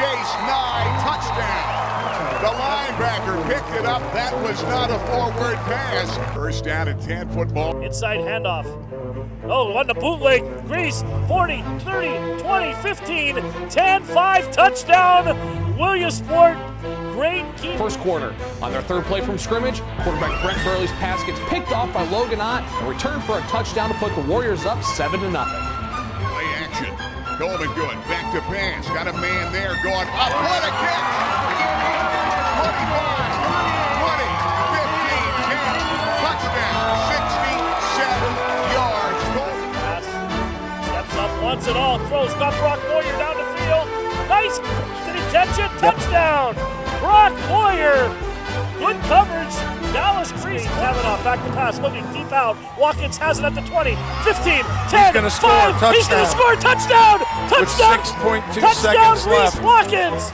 chase, Nye, touchdown. The linebacker picked it up. That was not a forward pass. First down and 10 football. Inside handoff. Oh, on the bootleg. Grease, 40, 30, 20, 15, 10, 5, touchdown. Williamsport, great keep. First quarter, on their third play from scrimmage, quarterback Brent Burley's pass gets picked off by Logan Ott and returned for a touchdown to put the Warriors up 7-0. Play action. Coleman good. Back to pass. Got a man there going up. What a catch! 25, 20, 15, 10, touchdown, 67 yards. Pass. Steps up, wants it all, throws, got Brock Boyer down the field. Nice! Did he catch it? Touchdown! Brock Boyer! Good coverage. Dallas Grease. Kavanaugh back to pass, looking deep out. Watkins has it at the 20, 15, 10, gonna score 5. a touchdown. He's going to score a touchdown! Touchdown! With 6.2 touchdown, seconds Reese left. Watkins!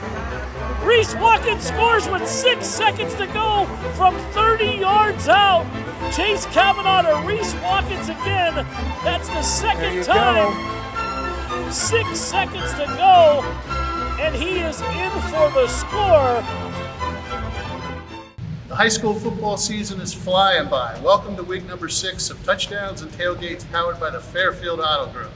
Reese Watkins scores with 6 seconds to go from 30 yards out. Chase Kavanaugh to Reese Watkins again. That's the second time. 6 seconds to go, and he is in for the score. The high school football season is flying by. Welcome to week number 6 of Touchdowns and Tailgates, powered by the Fairfield Auto Group.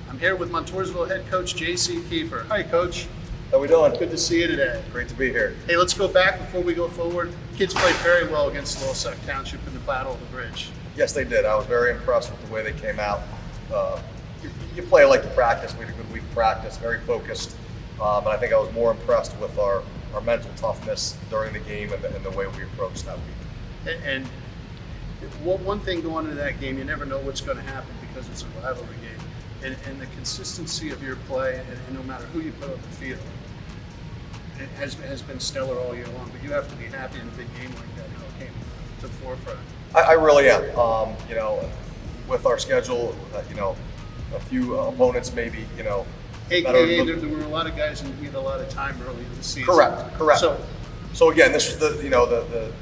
I'm here with Montoursville head coach J.C. Kiefer. Hi, Coach. How we doing? Good to see you today. Great to be here. Hey, let's go back before we go forward. Kids played very well against Losac Township in the Battle of the Bridge. Yes, they did. I was very impressed with the way they came out. You play like you practice. We had a good week of practice, very focused. And I think I was more impressed with our mental toughness during the game and the way we approached that week. And one thing going into that game, you never know what's going to happen because it's a rivalry game. And the consistency of your play, and no matter who you put on the field, it has been stellar all year long. But you have to be happy in a big game like that, how it came to the forefront. I really am. With our schedule, a few opponents maybe, AKA, there were a lot of guys who needed a lot of time early in the season. Correct. So again, this was the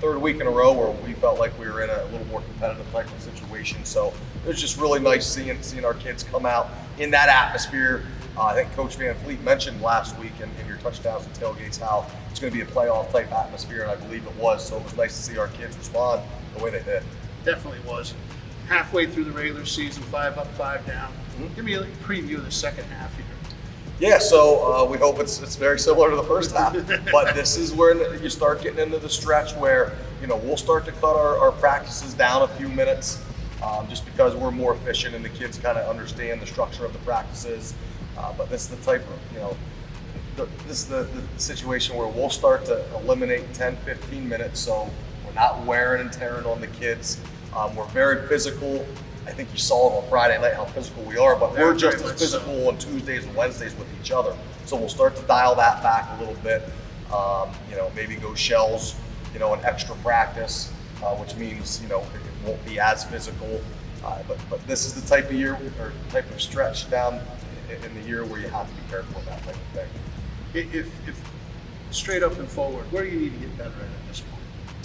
third week in a row where we felt like we were in a little more competitive type of situation. So it was just really nice seeing our kids come out in that atmosphere. I think Coach Van Fleet mentioned last week in your Touchdowns and Tailgates how it's going to be a playoff type atmosphere, and I believe it was. So it was nice to see our kids respond the way they did. Definitely was. Halfway through the regular season, 5 up, 5 down. Mm-hmm. Give me a preview of the second half here. Yeah, so we hope it's very similar to the first half. But this is where you start getting into the stretch where, we'll start to cut our practices down a few minutes just because we're more efficient and the kids kind of understand the structure of the practices. But this is the type of, this is the situation where we'll start to eliminate 10, 15 minutes so we're not wearing and tearing on the kids. We're very physical. I think you saw it on Friday night how physical we are, but we're just as physical on Tuesdays and Wednesdays with each other. So we'll start to dial that back a little bit. Maybe go shells, an extra practice, which means, it won't be as physical. But this is the type of year or type of stretch down in the year where you have to be careful of that type of thing. If straight up and forward, where do you need to get better at this point?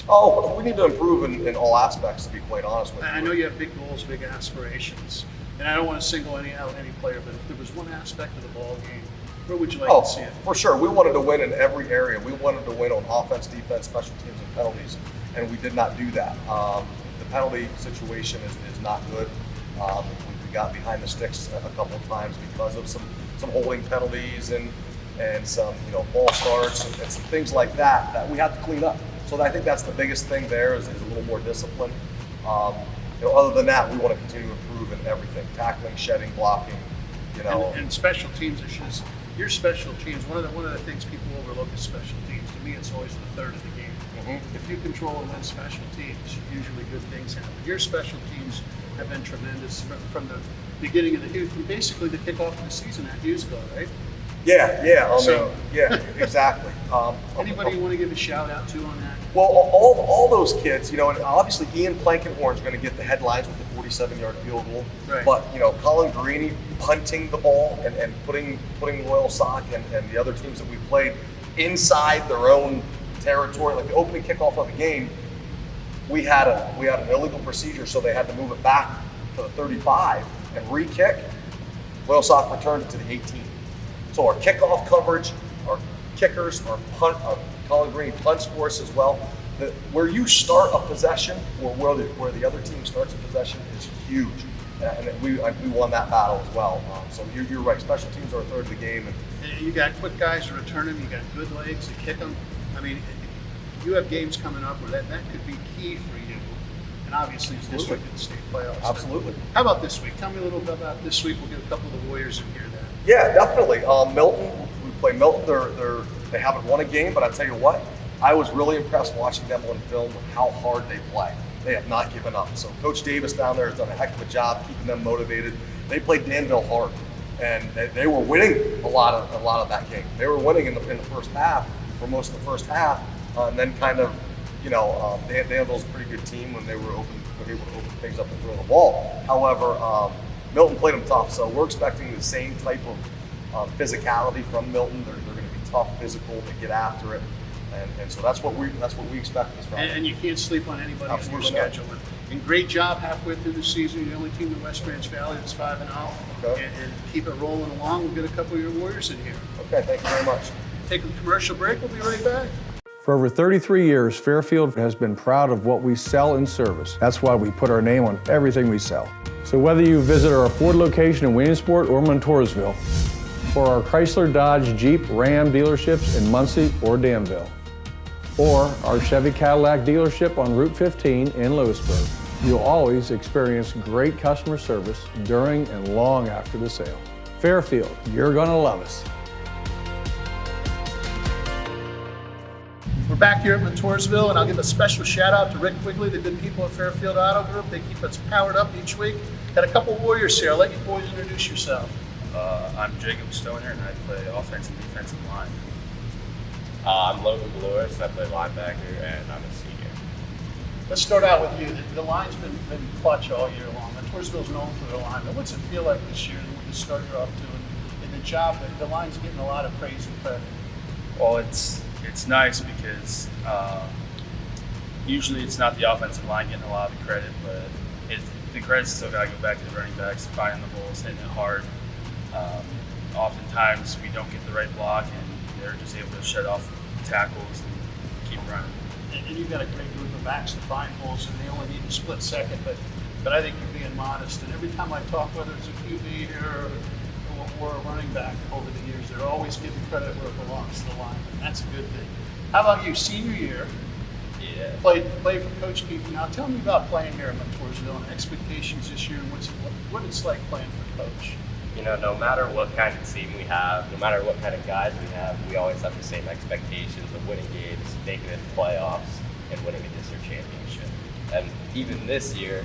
Oh, we need to improve in all aspects, to be quite honest with you. I know you have big goals, big aspirations, and I don't want to single out any player, but if there was one aspect of the ball game, where would you like to see it? For sure. We wanted to win in every area. We wanted to win on offense, defense, special teams, and penalties, and we did not do that. The penalty situation is not good. We got behind the sticks a couple of times because of some holding penalties and some false starts and some things like that we have to clean up. So I think that's the biggest thing there is a little more discipline. Other than that, we want to continue to improve in everything: tackling, shedding, blocking. And special teams is just your special teams. One of the things people overlook is special teams. To me, it's always the third of the game. Mm-hmm. If you control and win special teams, usually good things happen. Your special teams have been tremendous from the beginning of the youth, from basically the kickoff of the season at Hughesville, right? Yeah. Yeah, exactly. Anybody you want to give a shout out to on that? Well, all those kids, and obviously Ian Plankenhorn's going to get the headlines with the 47-yard field goal. Right. But Colin Greeny punting the ball and putting Loyal Sock and the other teams that we played inside their own territory, like the opening kickoff of the game, we had an illegal procedure, so they had to move it back to the 35 and re-kick. Loyal Sock returned it to the 18. So our kickoff coverage, our kickers, our collard green punts for us as well. Where you start a possession, or where the other team starts a possession, is huge. And we won that battle as well. So you're right. Special teams are a third of the game. And you got quick guys to return them. You got good legs to kick them. I mean, you have games coming up where that could be key for you. And obviously, it's this week in the state playoffs. Absolutely. How about this week? Tell me a little bit about this week. We'll get a couple of the Warriors in here then. Yeah, definitely. Milton, we play Milton. They haven't won a game, but I tell you what, I was really impressed watching them on film with how hard they play. They have not given up. So Coach Davis down there has done a heck of a job keeping them motivated. They played Danville hard, and they were winning a lot of that game. They were winning in the first half, for most of the first half, and then kind of, Danville's a pretty good team when they were able to open things up and throw the ball. However, Milton played them tough, so we're expecting the same type of physicality from Milton. They're going to be tough, physical, to get after it. And so that's what we expect this Friday. And you can't sleep on anybody on your schedule. And great job halfway through the season. You're the only team in West Branch Valley that's 5-0. Okay. And keep it rolling along. We'll get a couple of your Warriors in here. Okay, thank you very much. Take a commercial break. We'll be right back. For over 33 years, Fairfield has been proud of what we sell and service. That's why we put our name on everything we sell. So whether you visit our Ford location in Williamsport or Montoursville, or our Chrysler, Dodge, Jeep, Ram dealerships in Muncie or Danville, or our Chevy Cadillac dealership on Route 15 in Lewisburg, you'll always experience great customer service during and long after the sale. Fairfield, you're gonna love us. We're back here at Montoursville, and I'll give a special shout out to Rick Quigley, the good people at Fairfield Auto Group. They keep us powered up each week. Got a couple Warriors here. I'll let you boys introduce yourself. I'm Jacob Stoner, and I play offense and defensive line. I'm Logan Valores, I play linebacker, and I'm a senior. Let's start out with you. The line's been clutch all year long. Montoursville's known for their line. But what's it feel like this year with the start you're off to and the job that the line's getting a lot of praise and credit? Well, it's nice because usually it's not the offensive line getting a lot of the credit, but the credit's still got to go back to the running backs, finding the holes, hitting it hard. Oftentimes we don't get the right block, and they're just able to shut off tackles and keep running. And you've got a great group of backs to find holes, and they only need a split second, but I think you're being modest. And every time I talk, whether it's a QB here or a running back over the years, they're always giving credit where it belongs to the line. And that's a good thing. How about you, senior year? Yeah. Played for Coach Keefe. Now tell me about playing here in Montoursville and expectations this year and what it's like playing for Coach. No matter what kind of team we have, no matter what kind of guys we have, we always have the same expectations of winning games, making it to the playoffs, and winning a district championship. And even this year,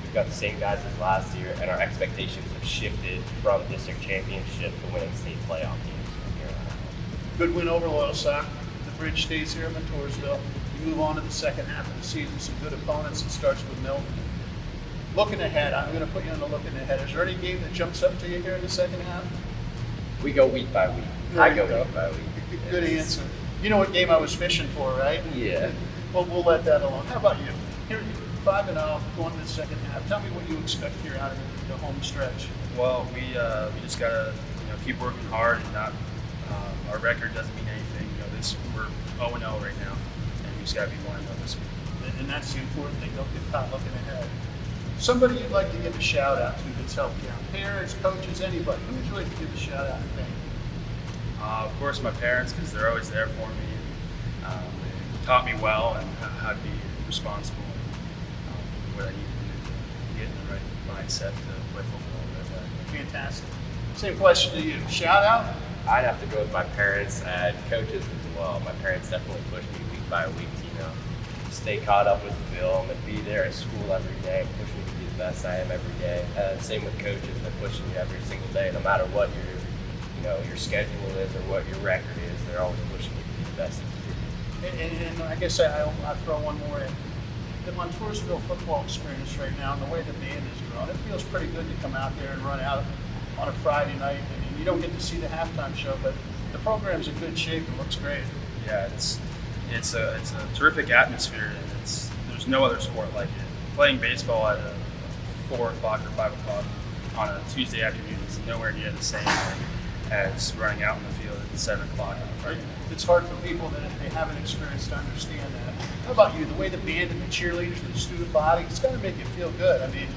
we've got the same guys as last year, and our expectations have shifted from district championship to winning state playoff games from here on out. Good win over Loyalsock. The bridge stays here in Montoursville. You move on to the second half of the season. Some good opponents. It starts with Milton. Looking ahead, I'm going to put you on the looking ahead. Is there any game that jumps up to you here in the second half? We go week by week. I go week by week. Good answer. You know what game I was fishing for, right? Yeah. Well, we'll let that alone. How about you? Here, 5-0, going to the second half. Tell me what you expect here out of the home stretch. Well, we just gotta keep working hard and not. Our record doesn't mean anything. We're 0-0 right now, and we just gotta be 1-0 this week. And that's the important thing. Don't get caught looking ahead. Somebody you'd like to give a shout out to that's helped you out. Parents, coaches, anybody. Who would you like to give a shout out and thank? Of course, my parents, because they're always there for me. They taught me well and how to be responsible and what I need to do to get in the right mindset to play football. Fantastic. Same question to you. Shout out? I'd have to go with my parents and coaches as well. My parents definitely push me week by week to, stay caught up with film and be there at school every day and push me to be the best I am every day. Same with coaches, they're pushing you every single day, no matter what your schedule is or what your record is, they're always pushing you to be the best you can be. And I guess I'll throw one more in. The Montoursville football experience right now and the way the band is growing, it feels pretty good to come out there and run out on a Friday night. I mean, you don't get to see the halftime show, but the program's in good shape and looks great. Yeah, it's a terrific atmosphere, and there's no other sport like it. Playing baseball at 4 o'clock or 5 o'clock on a Tuesday afternoon is nowhere near the same. as running out in the field at 7 o'clock on a Friday night. It's hard for people that if they haven't experienced to understand that. How about you? The way the band and the cheerleaders and the student body, it's got to make you feel good. I mean,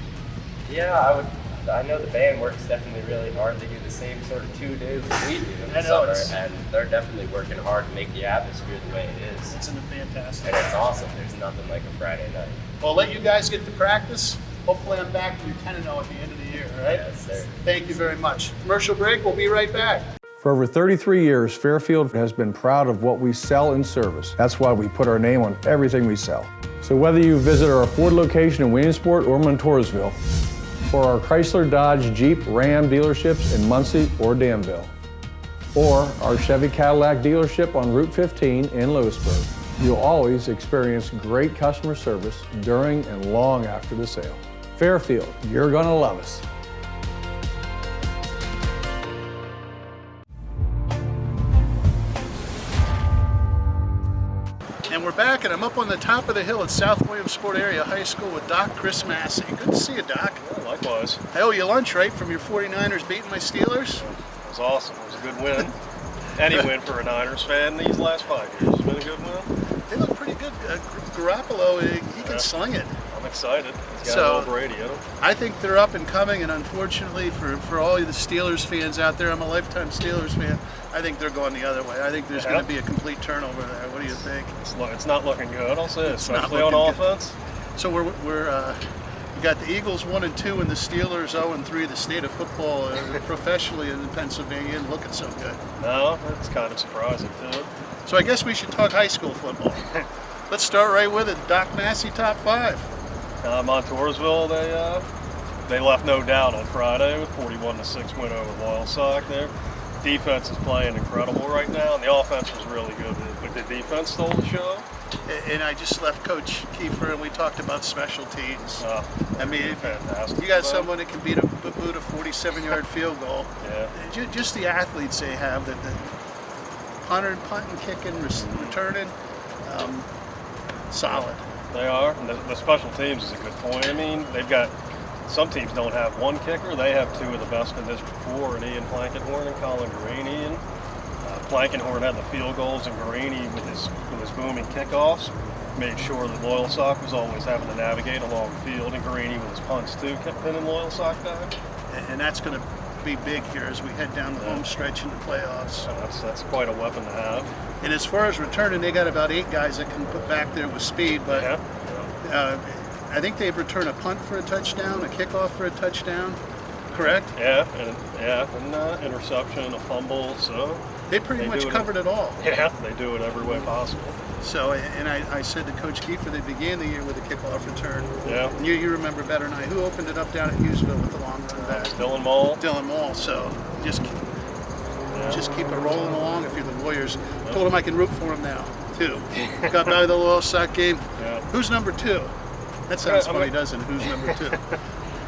Yeah, I know the band works definitely really hard. They do the same sort of 2 days that we do in I the know, summer, and they're definitely working hard to make the atmosphere the way it is. it's fantastic. And it's awesome. There's nothing like a Friday night. Well, I'll let you guys get to practice. Hopefully I'm back to 10-0 at the end of the year, all right? Yes, sir. Thank you very much. Commercial break, we'll be right back. For over 33 years, Fairfield has been proud of what we sell in service. That's why we put our name on everything we sell. So whether you visit our Ford location in Williamsport or Montoursville, or our Chrysler, Dodge, Jeep, Ram dealerships in Muncie or Danville, or our Chevy Cadillac dealership on Route 15 in Lewisburg, you'll always experience great customer service during and long after the sale. Fairfield, you're gonna love us. And we're back, and I'm up on the top of the hill at South Williamsport Area High School with Doc Chris Massey. Good to see you, Doc. Yeah, likewise. I owe you lunch, right, from your 49ers beating my Steelers? It was awesome. It was a good win. Any win for a Niners fan these last 5 years has been a good win. They look pretty good. Garoppolo, he can sling it. I'm excited. He's got So- a little Brady in him. I think they're up and coming, and unfortunately for all of the Steelers fans out there, I'm a lifetime Steelers fan, I think they're going the other way. I think there's going to be a complete turnover there. What do you think? It's not looking good, I'll say, It's not especially on looking good. offense. So we got the Eagles 1-2 and the Steelers 0-3. The state of football professionally in Pennsylvania isn't looking so good. No, it's kind of surprising too. So I guess we should talk high school football. Let's start right with it. Doc Massey, top 5. Montoursville, they left no doubt on Friday with 41-6 win over Williamsport there. Defense is playing incredible right now, and the offense was really good, but the defense stole the show. And I just left Coach Kiefer, and we talked about special teams. I mean, fantastic. you got someone that can boot a 47-yard field goal. Yeah. Just the athletes they have, the punting, kicking, returning, solid. They are. And the special teams is a good point. I mean, some teams don't have one kicker. They have two of the best in District 4, and Ian Plankenhorn and Colin Guarini. And Plankenhorn had the field goals, and Guarini with his booming kickoffs made sure that Loyalsock was always having to navigate along the field, and Guarini with his punts too kept pinning Loyalsock down. And that's going to be big here as we head down the home stretch in the playoffs. So that's quite a weapon to have. And as far as returning, they got about 8 guys that can put back there with speed, but I think they've returned a punt for a touchdown, a kickoff for a touchdown, correct? Yeah, and interception, a fumble, so they pretty much covered it all. Yeah, they do it every way possible. So, and I said to Coach Kiefer, they began the year with a kickoff return. Yeah. And you remember better than I. Who opened it up down at Hughesville with the long run back? Dylan Mall. Dylan Mall. So just keep it rolling along if you're the Warriors. Told him I can root for him now, too. Got by the Loyalsock game. Yeah. Who's number 2? That sounds funny, doesn't it? Who's number 2?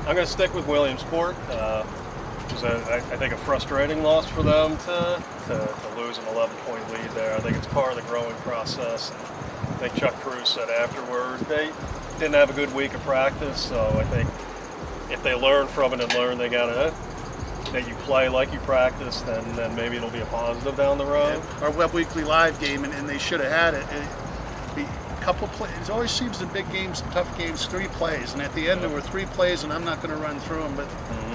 I'm going to stick with Williamsport. It was, I think, a frustrating loss for them to lose an 11-point lead there. I think it's part of the growing process. I think Chuck Cruz said afterward they didn't have a good week of practice, so I think if they learn from it and learn that you play like you practice, then maybe it'll be a positive down the road. Our Webb Weekly Live game, and they should have had it. Couple plays. It always seems in big games, tough games, 3 plays, and at the end there were 3 plays, and I'm not going to run through them, but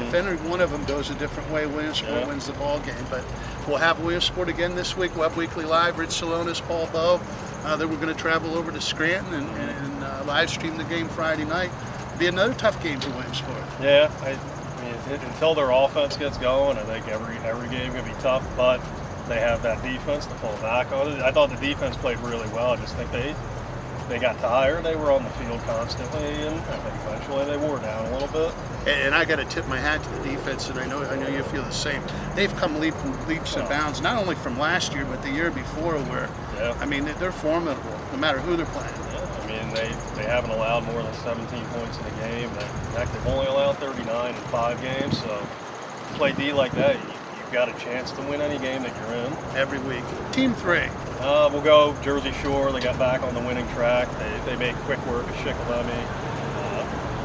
if any one of them goes a different way, Williamsport wins the ball game. But we'll have Williamsport again this week, Webb Weekly Live, Rich Salonis, Paul Bowe. Then we're going to travel over to Scranton and live stream the game Friday night. It'll be another tough game for Williamsport. Yeah, I mean, until their offense gets going, I think every game going to be tough, but they have that defense to pull back on it. I thought the defense played really well. I just think they got tired. They were on the field constantly, and I think eventually they wore down a little bit. And I got to tip my hat to the defense, and I know you feel the same. They've come leaps and bounds, not only from last year, but the year before, where, I mean, they're formidable, no matter who they're playing. Yeah, I mean, they haven't allowed more than 17 points in a game. In fact, they've only allowed 39 in 5 games, so to play D like that, you've got a chance to win any game that you're in. Every week. Team 3. We'll go Jersey Shore. They got back on the winning track. They made quick work of Shikellamy.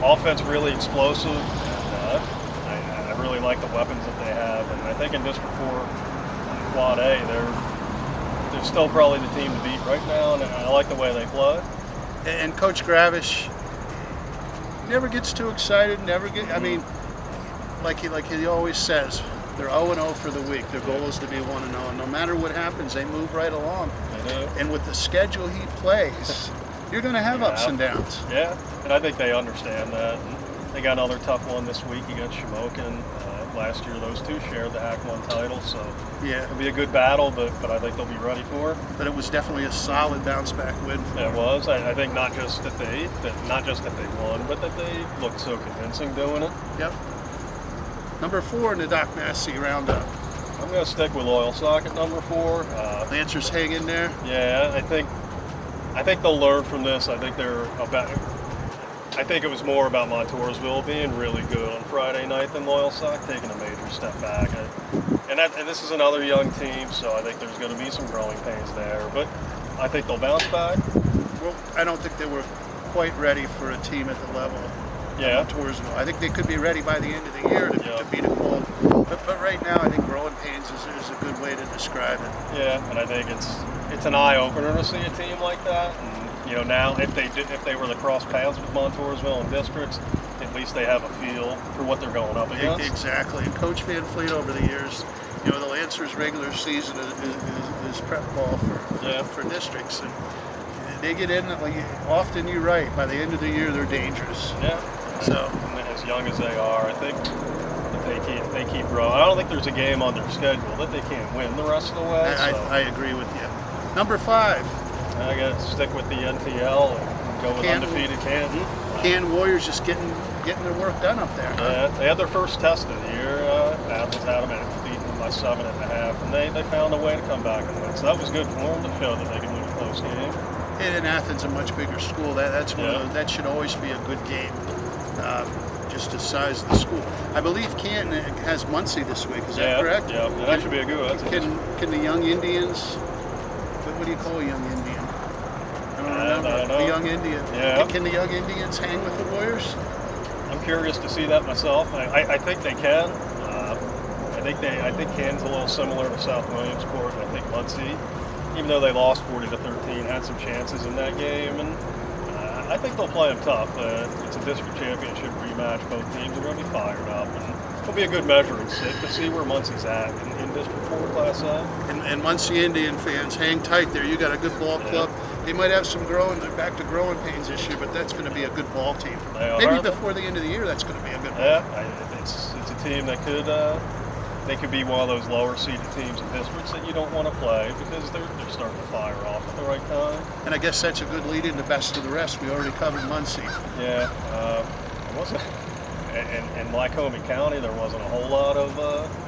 Offense really explosive. And, I really like the weapons that they have, and I think in District 4, Quad A, they're still probably the team to beat right now, and I like the way they play. And Coach Gravish never gets too excited. I mean, like he always says, they're 0-0 for the week. Their goal is to be 1-0, and no matter what happens, they move right along. And with the schedule he plays, you're going to have ups and downs. Yeah, and I think they understand that. And they got another tough one this week against Shamokin. Last year, those two shared the Hack 1 title, so it'll be a good battle, but I think they'll be ready for it. But it was definitely a solid bounce-back win. Yeah, it was. I think not just that they won, but that they looked so convincing doing it. Yep. Number 4 in the Doc Massey roundup. I'm going to stick with Loyalsock at number 4. Lancers hang in there. Yeah, I think they'll learn from this. I think it was more about Montoursville being really good on Friday night than Loyalsock taking a major step back. And this is another young team, so I think there's going to be some growing pains there. But I think they'll bounce back. Well, I don't think they were quite ready for a team at the level of Montoursville. I think they could be ready by the end of the year to beat a Quad. But right now, I think growing pains is a good way to describe it. Yeah, and I think it's an eye-opener to see a team like that. And, now if they were to cross paths with Montoursville and districts, at least they have a feel for what they're going up against. Exactly. And Coach Van Fleet over the years, the Lancers regular season is prep ball for districts. And they get in, often you're right, by the end of the year they're dangerous. Yeah. So and as young as they are, I think they keep growing. I don't think there's a game on their schedule that they can't win the rest of the way. I agree with you. Number 5. I got to stick with the NTL and go with undefeated Canton. Canton Warriors just getting their work done up there. Yeah, they had their first test of the year. Athens had them at beating them by 7.5, and they found a way to come back and win. So that was good for them to show that they can win a close game. And Athens, a much bigger school. That should always be a good game. Just the size of the school. I believe Canton has Muncie this week. Is that correct? Yeah, that should be a good one. Can the young Indians? What do you call a young Indian? I don't know. The young Indian. Yeah. Can the young Indians hang with the Warriors? I'm curious to see that myself. I think they can. I think Canton's a little similar to South Williamsport. I think Muncie, even though they lost 40-13, had some chances in that game, and I think they'll play them tough. It's a district championship rematch. Both teams are going to be fired up, and it'll be a good measuring stick to see where Muncie's at in District 4 Class A. And Muncie Indian fans, hang tight there. You got a good ball club. They might have some growing pains this year, but that's going to be a good ball team. Maybe before the end of the year, that's going to be a good ball. Yeah, it's a team that could be one of those lower seeded teams in districts that you don't want to play because they're starting to fire off at the right time. And I guess that's a good lead in the best of the rest. We already covered Muncie. Yeah, it wasn't. In Lycoming County, there wasn't a whole lot of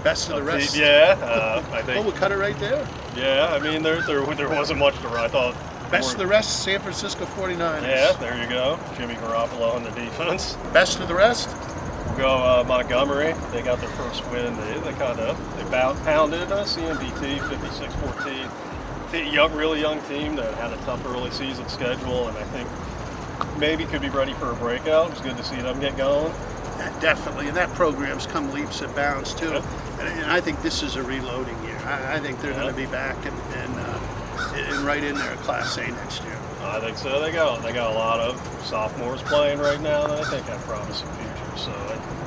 best of the rest. I think. Oh, we cut it right there. Yeah, I mean there wasn't much to write. I thought. Best of the rest, San Francisco 49ers. Yeah, there you go. Jimmy Garoppolo on the defense. Best of the rest? We'll go Montgomery. They got their first win. They pounded CMBT 56-14. Really young team that had a tough early season schedule, and I think maybe could be ready for a breakout. It was good to see them get going. Yeah, definitely, and that program's come leaps and bounds too. Yep. And I think this is a reloading year. I think they're going to be back and right in there at Class A next year. I think so. They got a lot of sophomores playing right now that I think have promising futures. So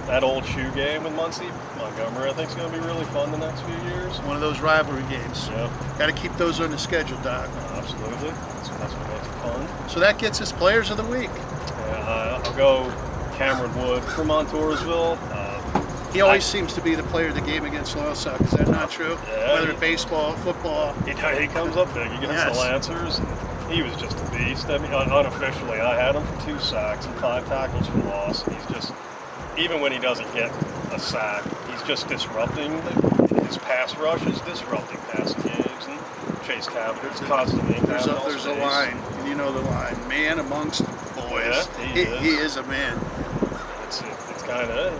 that old shoe game with Montgomery, I think is going to be really fun the next few years. One of those rivalry games. Yeah. Got to keep those on the schedule, Doc. Absolutely. That's what makes it fun. So that gets us Players of the Week. Yeah, I'll go Cameron Wood from Montoursville. He always seems to be the player of the game against Loyalsock. Is that not true? Yeah, whether it's baseball, football. He comes up big against the Lancers. And he was just a beast. I mean, unofficially, I had him for 2 sacks and 5 tackles for loss. He's just, even when he doesn't get a sack, he's just disrupting. His pass rush is disrupting passing games. And Chase Cabinet's constantly. There's a line, and you know the line. Man amongst boys. Yeah, he is a man. It's kind of.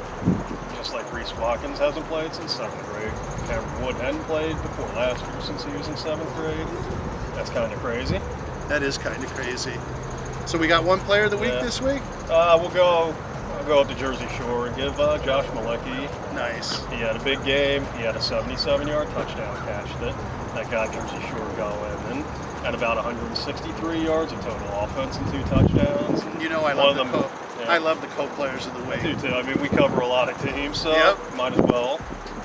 Just like Reese Watkins hasn't played since 7th grade. Cameron Wood hadn't played before last year since he was in 7th grade. That's kind of crazy. That is kind of crazy. So we got one player of the week this week? I'll go go up to Jersey Shore and give Josh Malecki. Nice. He had a big game. He had a 77-yard touchdown catch that got Jersey Shore going, and had about 163 yards of total offense and 2 touchdowns. You know, I love the co-players of the way. I do too. I mean, we cover a lot of teams, so might as well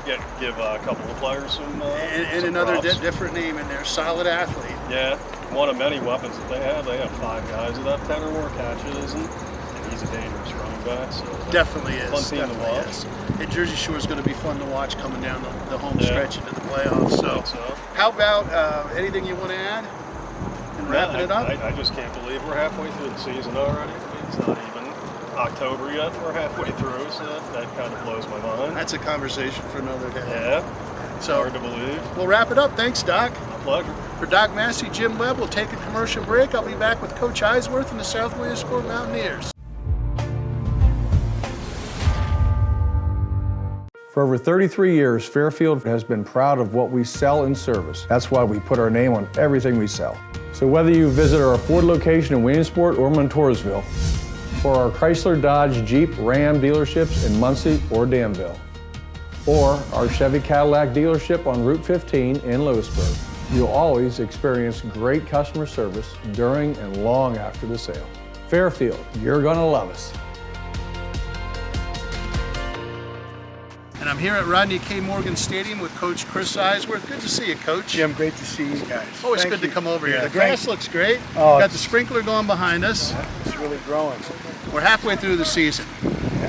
give a couple of players some and another different name in there. Solid athlete. Yeah, one of many weapons that they have. They have 5 guys that have 10 or more catches, and he's a dangerous running back. So definitely is. Fun team to watch. Is. And Jersey Shore is going to be fun to watch coming down the home stretch into the playoffs. So, how about anything you want to add? And wrapping it up. I just can't believe we're halfway through the season already. I mean, it's not even October yet. We're halfway through, so that kind of blows my mind. That's a conversation for another day. Yeah. So hard to believe. We'll wrap it up. Thanks, Doc. My pleasure. For Doc Massey, Jim Webb, we'll take a commercial break. I'll be back with Coach Eisworth and the South Williamsport Mountaineers. For over 33 years, Fairfield has been proud of what we sell in service. That's why we put our name on everything we sell. So whether you visit our Ford location in Williamsport or Montoursville, or our Chrysler, Dodge, Jeep, Ram dealerships in Muncie or Danville, or our Chevy Cadillac dealership on Route 15 in Lewisburg, you'll always experience great customer service during and long after the sale. Fairfield, you're gonna love us. And I'm here at Rodney K. Morgan Stadium with Coach Chris Eisworth. Good to see you, Coach. Jim, great to see you guys. Always good to come over here. The grass looks great. Oh, got the sprinkler going behind us. It's really growing. We're halfway through the season.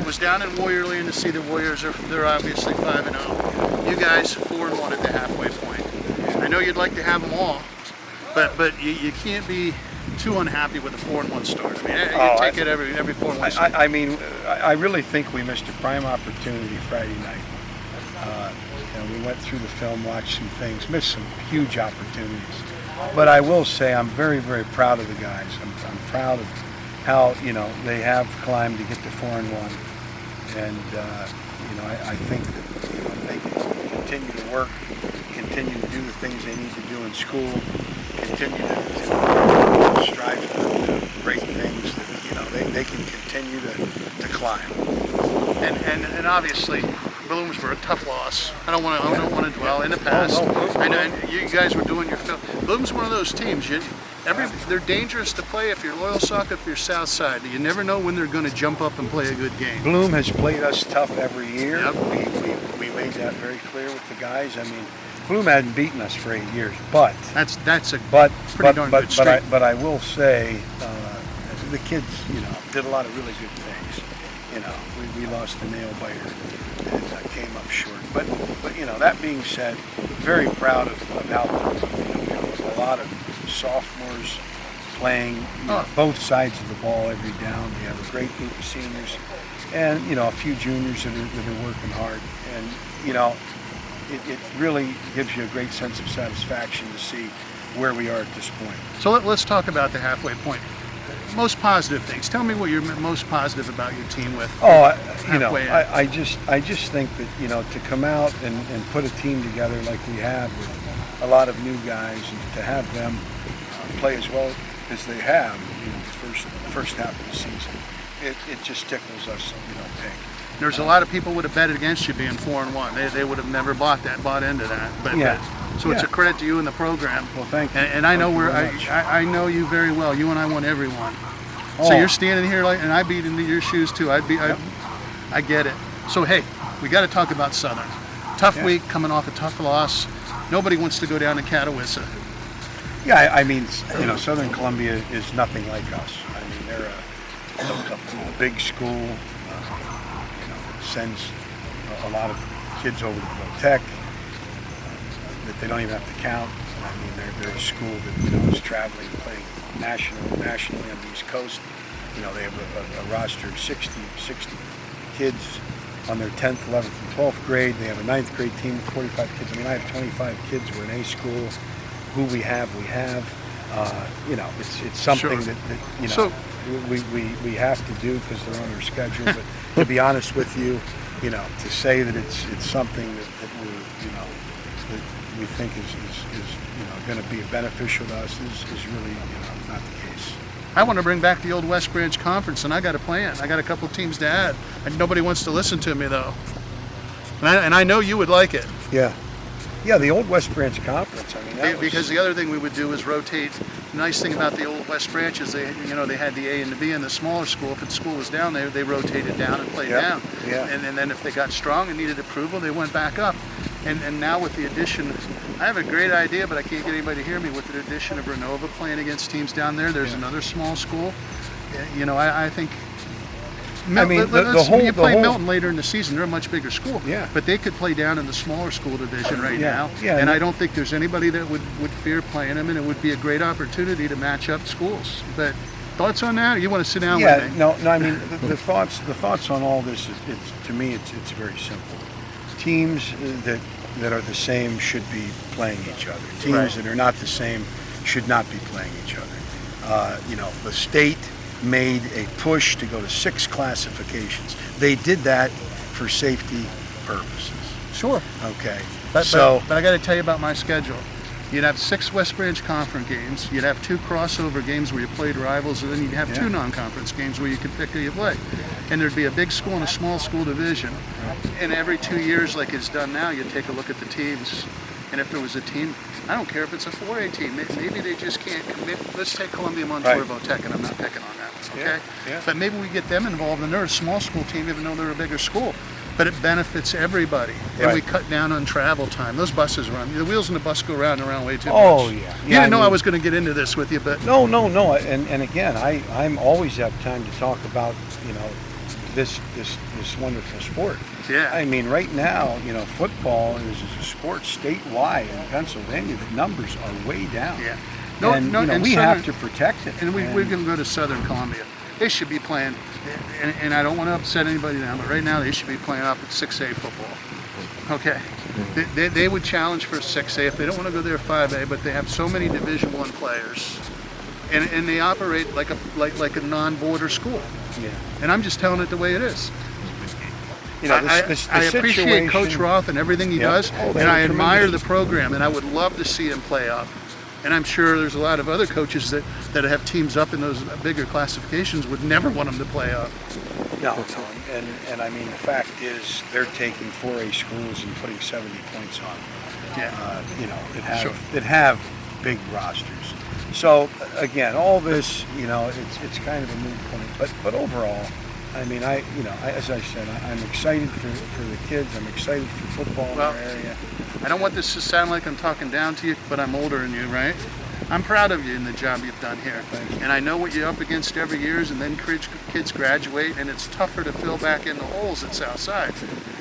Was down in Warrior Land to see the Warriors. They're obviously 5-0. You guys 4-1 at the halfway point. I know you'd like to have them all, but you can't be too unhappy with a 4-1 start. I mean, you take it every 4-1 start. I mean, I really think we missed a prime opportunity Friday night. We went through the film, watched some things, missed some huge opportunities. But I will say I'm very, very proud of the guys. I'm proud of how, they have climbed to get to 4-1. And, I think that if they can continue to work, continue to do the things they need to do in school, continue to strive for great things, that, they can continue to climb. And obviously, Williamsport, a tough loss. I don't want to dwell in the past. I know you guys were doing your film. Bloom's one of those teams. They're dangerous to play if you're Loyal Sock, if you're South Side. You never know when they're going to jump up and play a good game. Bloom has played us tough every year. Yep. We made that very clear with the guys. I mean, Bloom hadn't beaten us for 8 years, but that's a pretty darn good streak. But I will say, the kids, did a lot of really good things. We lost the nail biter and came up short. But that being said, very proud of how there was a lot of sophomores playing both sides of the ball every down. We have a great group of seniors, and a few juniors that are working hard. And it really gives you a great sense of satisfaction to see where we are at this point. So let's talk about the halfway point. Most positive things. Tell me what you're most positive about your team with. I just think that to come out and put a team together like we have with a lot of new guys, and to have them play as well as they have, the first half of the season, it just tickles us, pink. There's a lot of people would have betted against you being 4-1. They would have never bought into that. So it's a credit to you and the program. Well, thank you. And I know I know you very well. You and I won every one. So you're standing here and I beat into your shoes too. I get it. So hey, we got to talk about Southern. Tough week, coming off a tough loss. Nobody wants to go down to Catawissa. Yeah, I mean, Southern Columbia is nothing like us. I mean, they're a big school. Sends a lot of kids over to Pro Tech that they don't even have to count. I mean, they're a school that is traveling, playing nationally on the East Coast. They have a roster of 60 kids on their 10th, 11th, and 12th grade. They have a 9th grade team with 45 kids. I mean, I have 25 kids. We're an A school. Who we have. It's something that we have to do because they're on our schedule. But to be honest with you, to say that it's something that we think is going to be beneficial to us is really not the case. I want to bring back the old West Branch Conference, and I got a plan. I got a couple teams to add, and nobody wants to listen to me though. And I know you would like it. Yeah. Yeah, the old West Branch Conference. I mean, that because the other thing we would do is rotate. The nice thing about the old West Branch is they had the A and the B in the smaller school. If the school was down there, they rotated down and played down. Yeah. And then if they got strong and needed approval, they went back up. And now with the addition, I have a great idea, but I can't get anybody to hear me. With the addition of Renova playing against teams down there, there's another small school. I think. You play Milton later in the season, they're a much bigger school. Yeah. But they could play down in the smaller school division right now. Yeah. And I don't think there's anybody that would fear playing them, and it would be a great opportunity to match up schools. But thoughts on that? Or you want to sit down with me? No. I mean, the thoughts on all this is, to me, it's very simple. Teams that are the same should be playing each other. Teams that are not the same should not be playing each other. The state made a push to go to 6 classifications. They did that for safety purposes. Sure. Okay. But I got to tell you about my schedule. You'd have 6 West Branch Conference games. You'd have 2 crossover games where you played rivals, and then you'd have 2 non-conference games where you could pick who you play. And there'd be a big school and a small school division. And every 2 years, like it's done now, you'd take a look at the teams. And if there was a team, I don't care if it's a 4A team, maybe they just can't commit. Let's take Columbia Montoursville Tech, and I'm not picking on that one, okay? Yeah. But maybe we get them involved, and they're a small school team, even though they're a bigger school. But it benefits everybody, and we cut down on travel time. Those buses run, the wheels in the bus go round and around way too much. Oh, yeah. You didn't know I was going to get into this with you, but... No. And again, I'm always have time to talk about, this wonderful sport. Yeah. I mean, right now, football is a sport statewide in Pennsylvania. The numbers are way down. Yeah. We have to protect it. And we're going to go to Southern Columbia. They should be playing, and I don't want to upset anybody now, but right now they should be playing up at 6A football. Okay. They would challenge for 6A if they don't want to go there 5A, but they have so many Division I players, and they operate like a non-border school. Yeah. And I'm just telling it the way it is. I appreciate Coach Roth and everything he does, and I admire the program, and I would love to see him play up. And I'm sure there's a lot of other coaches that have teams up in those bigger classifications would never want them to play up. No. And I mean, the fact is they're taking 4A schools and putting 70 points on them. Yeah. That have big rosters. So again, all this, it's kind of a moot point. But overall, I mean, as I said, I'm excited for the kids. I'm excited for football in our area. I don't want this to sound like I'm talking down to you, but I'm older than you, right? I'm proud of you in the job you've done here. Thank you. And I know what you're up against every year, and then kids graduate, and it's tougher to fill back in the holes at Southside.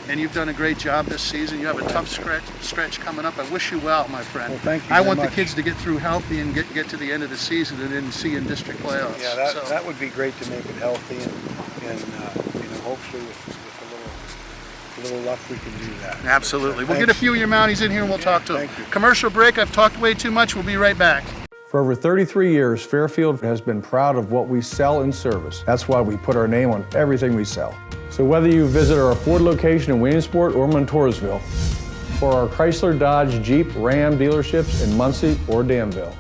And you've done a great job this season. You have a tough stretch coming up. I wish you well, my friend. Well, thank you I want very the much. kids to get through healthy and get to the end of the season and then see in district playoffs. Yeah, that would be great to make it healthy, and hopefully with a little luck we can do that. Absolutely. We'll get a few of your Mounties in here and we'll talk to them. Thank you. Commercial break. I've talked way too much. We'll be right back. For over 33 years, Fairfield has been proud of what we sell and service. That's why we put our name on everything we sell. So whether you visit our Ford location in Williamsport or Montoursville, or our Chrysler, Dodge, Jeep, Ram dealerships in Muncie or Danville,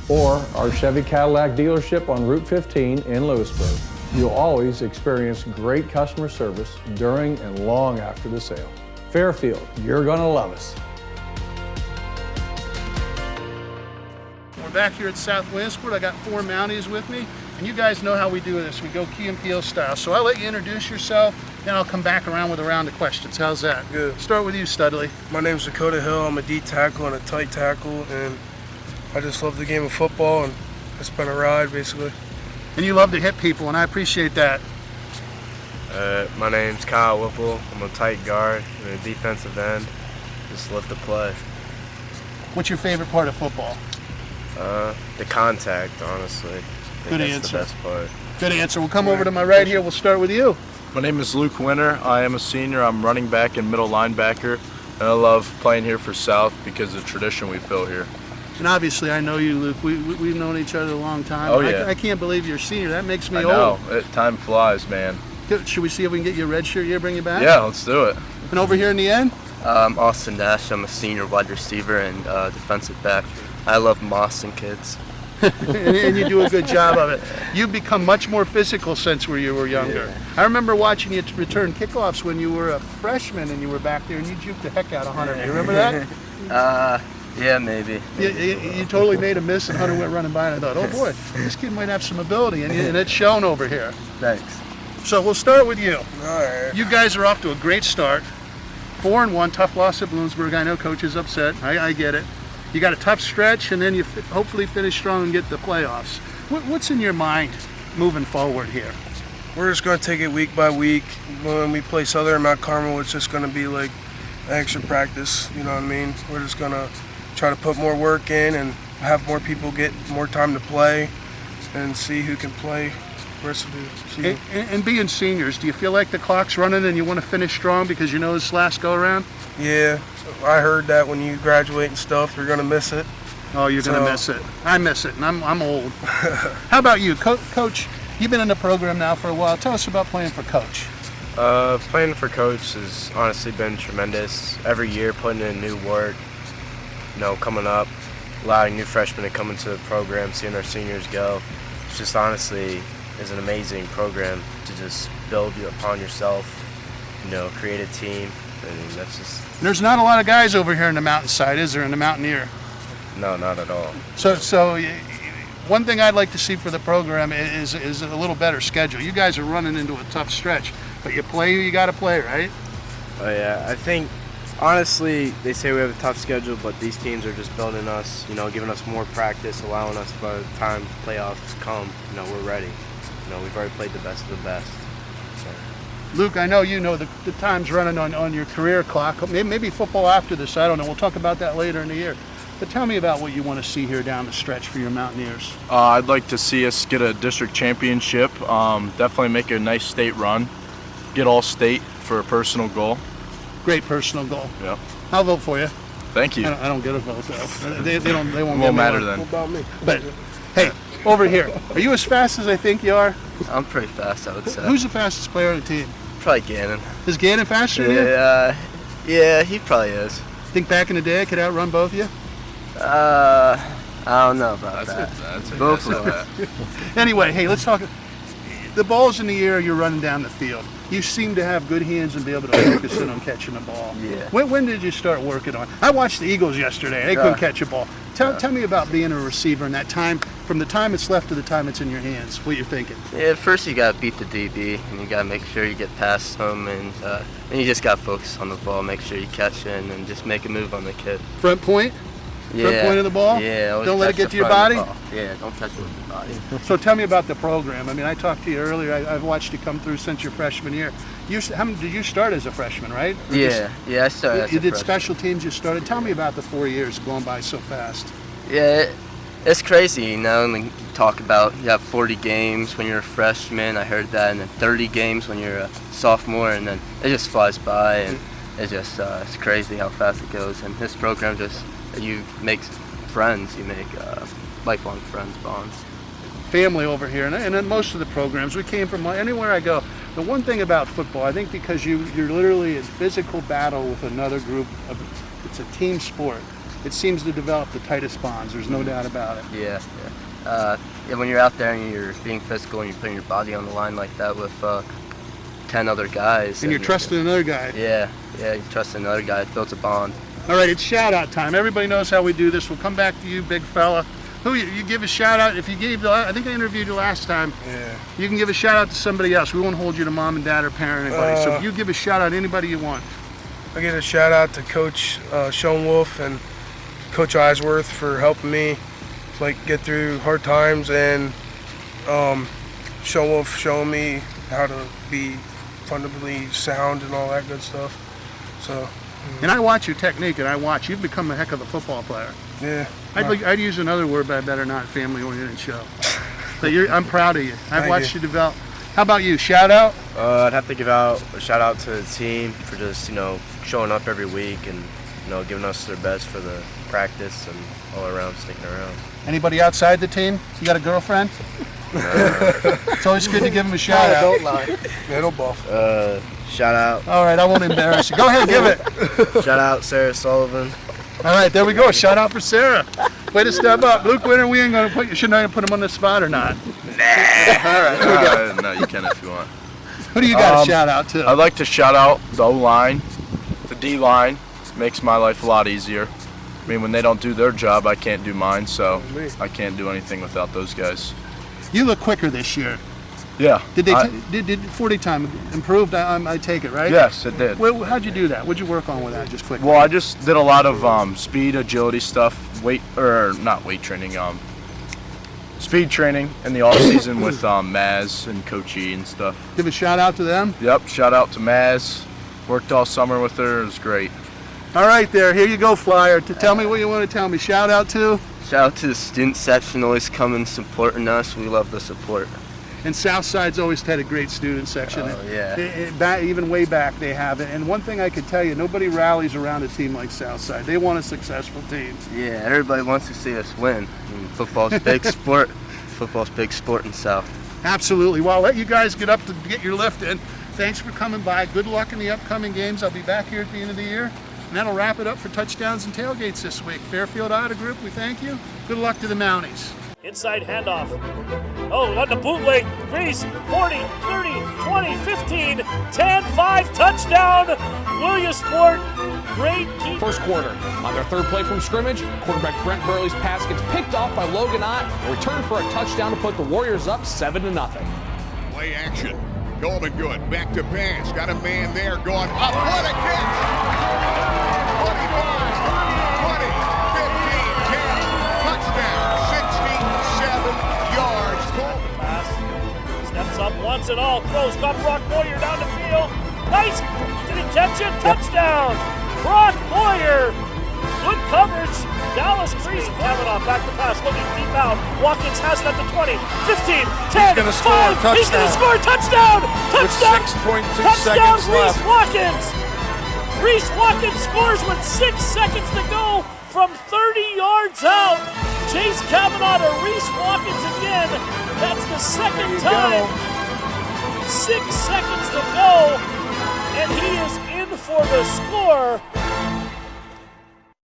or our Chevy Cadillac dealership on Route 15 in Lewisburg, you'll always experience great customer service during and long after the sale. Fairfield, you're gonna love us. We're back here at South Williamsport. I got 4 Mounties with me, and you guys know how we do this. We go Key and Peele style. So I'll let you introduce yourself, then I'll come back around with a round of questions. How's that? Good. Start with you, Studley. My name's Dakota Hill. I'm a D tackle and a tight tackle, and I just love the game of football, and it's been a ride, basically. And you love to hit people, and I appreciate that. My name's Kyle Whipple. I'm a tight guard and a defensive end. Just love to play. What's your favorite part of football? The contact, honestly. I think Good that's answer. the best part. Good answer. We'll come over to my right here. We'll start with you. My name is Luke Winter. I am a senior. I'm running back and middle linebacker, and I love playing here for South because of the tradition we've built here. And obviously, I know you, Luke. We've known each other a long time. Oh, yeah. I can't believe you're a senior. That makes me I old. know. Time flies, man. Should we see if we can get you a red shirt here, bring you back? Yeah, let's do it. And over here in the end? I'm Austin Dash. I'm a senior wide receiver and defensive back. I love Moss and kids. and you do a good job of it. You've become much more physical since you were younger. Yeah. I remember watching you return kickoffs when you were a freshman and you were back there and you juked the heck out of Hunter. Do you remember that? Yeah, maybe. You totally made a miss and Hunter went running by and I thought, oh boy, this kid might have some ability, and it's shown over here. Thanks. So we'll start with you. All right. You guys are off to a great start. 4-1, tough loss at Williamsport. I know coach is upset. I get it. You got a tough stretch, and then you hopefully finish strong and get the playoffs. What's in your mind moving forward here? We're just going to take it week by week. When we play Southern Mount Carmel, it's just going to be like extra practice. You know what I mean? We're just going to try to put more work in and have more people get more time to play and see who can play the rest of the season. And being seniors, do you feel like the clock's running and you want to finish strong because you know it's last go around? Yeah, I heard that when you graduate and stuff, you're going to miss it. Oh, you're going to miss it. I miss it, and I'm old. How about you, Coach? You've been in the program now for a while. Tell us about playing for Coach. Playing for Coach has honestly been tremendous. Every year putting in new work, coming up, allowing new freshmen to come into the program, seeing our seniors go. It's just honestly is an amazing program to just build upon yourself, create a team, and that's just... There's not a lot of guys over here in the mountainside, is there, in the Mountaineer? No, not at all. So one thing I'd like to see for the program is a little better schedule. You guys are running into a tough stretch, but you play who you got to play, right? Oh yeah, I think honestly they say we have a tough schedule, but these teams are just building us, giving us more practice, allowing us by the time playoffs come, we're ready. We've already played the best of the best. So. Luke, I know the time's running on your career clock. Maybe football after this, I don't know. We'll talk about that later in the year. But tell me about what you want to see here down the stretch for your Mountaineers. I'd like to see us get a district championship, definitely make a nice state run, get all state for a personal goal. Great personal goal. Yeah. I'll vote for you. Thank you. I don't get a vote though. They won't Won't matter then. What about me? But hey, over here, are you as fast as I think you are? I'm pretty fast, I would say. Who's the fastest player on the team? Probably Gannon. Is Gannon faster than you? Yeah, he probably is. Think back in the day I could outrun both of you? I don't know about that. Both of them. Anyway, hey, let's talk. The ball's in the air, you're running down the field. You seem to have good hands and be able to focus in on catching the ball. Yeah. When did you start working on? I watched the Eagles yesterday. They couldn't catch a ball. Tell me about being a receiver in that time, from the time it's left to the time it's in your hands, what you're thinking. Yeah, first you got to beat the DB, and you got to make sure you get past him, and you just got to focus on the ball, make sure you catch it, and just make a move on the kid. Front point? Yeah. Front point of the ball? Yeah. Don't let it get to your body? Yeah, don't touch it with your body. So tell me about the program. I mean, I talked to you earlier. I've watched you come through since your freshman year. Did you start as a freshman, right? Or yeah, I started as a You did freshman. special teams, you started. Tell me about the 4 years going by so fast. Yeah, it's crazy, and you talk about you have 40 games when you're a freshman. I heard that, and then 30 games when you're a sophomore, and then it just flies by, and it's just it's crazy how fast it goes. And this program you make friends, you make lifelong friends, bonds. Family over here, and in most of the programs, we came from anywhere I go. The one thing about football, I think because you're literally in physical battle with another group, it's a team sport. It seems to develop the tightest bonds. There's no doubt about it. Yeah. When you're out there and you're being physical and you're putting your body on the line like that with 10 other guys. And you're trusting another guy. Yeah, you trust another guy. It builds a bond. All right, it's shout out time. Everybody knows how we do this. We'll come back to you, big fella. Who you give a shout out? If you gave, I think I interviewed you last time. Yeah. You can give a shout out to somebody else. We won't hold you to mom and dad or parent or anybody. So you give a shout out to anybody you want. I give a shout out to Coach Schoenwolf and Coach Eisworth for helping me get through hard times, and Schoenwolf showing me how to be fundamentally sound and all that good stuff. So. And I watch your technique, and you've become a heck of a football player. Yeah. I'd use another word, but I better not. Family-oriented show. But I'm proud of you. I've watched you develop. How about you? Shout out? I'd have to give out a shout out to the team for just showing up every week and giving us their best for the practice and all around sticking around. Anybody outside the team? You got a girlfriend? It's always good to give them a shout out. Don't lie. Middle buff. Shout out. All right, I won't embarrass you. Go ahead, give it. Shout out Sarah Sullivan. All right, there we go. Shout out for Sarah. Way to step up. Luke Winter, we ain't going to should I put him on the spot or not? Nah. All right, here we go. No, you can if you want. Who do you got to shout out to? I'd like to shout out the O-line, the D-line. Makes my life a lot easier. I mean, when they don't do their job, I can't do mine, so I can't do anything without those guys. You look quicker this year. Yeah. Did 40 time improved? I take it, right? Yes, it did. Well, how'd you do that? What'd you work on with that, just quickly? Well, I just did a lot of speed, agility stuff, not weight training, speed training in the off season with Maz and Coach E and stuff. Give a shout out to them. Yep, shout out to Maz. Worked all summer with her. It was great. All right, there. Here you go, Flyer. Tell me what you want to tell me. Shout out to. Shout out to the student section, always coming supporting us. We love the support. And Southside's always had a great student section. Oh, yeah. Even way back, they have it. And one thing I could tell you, nobody rallies around a team like Southside. They want a successful team. Yeah, everybody wants to see us win. I mean, football's a big sport. Football's a big sport in South. Absolutely. Well, I'll let you guys get up to get your lift in. Thanks for coming by. Good luck in the upcoming games. I'll be back here at the end of the year. And that'll wrap it up for touchdowns and tailgates this week. Fairfield Auto Group, we thank you. Good luck to the Mounties. Inside handoff. Oh, on the bootleg. Grease, 40, 30, 20, 15, 10, 5, touchdown. Williamsport, great keep. First quarter, on their third play from scrimmage, quarterback Brent Burley's pass gets picked off by Logan Ott and returned for a touchdown to put the Warriors up 7-0. Play action. Golden good. Back to pass. Got a man there going up. What a catch! 25, 20, 15, 10. Touchdown. 67 yards. Pass. Steps up once and all. Throws. Got Brock Boyer down the field. Nice. Did he catch it? Touchdown. Brock Boyer. Good coverage. Dallas Grease. Kavanaugh back to pass. Looking deep out. Watkins has it at the 20, 15, 10, He's going to 5. score. Touchdown. He's going to score. Touchdown. Touchdown. With 6.2 touchdown, seconds Reese left. Watkins. Reese Watkins scores with 6 seconds to go from 30 yards out. Chase Kavanaugh to Reese Watkins again. That's the second time. 6 seconds to go. And he is in for the score.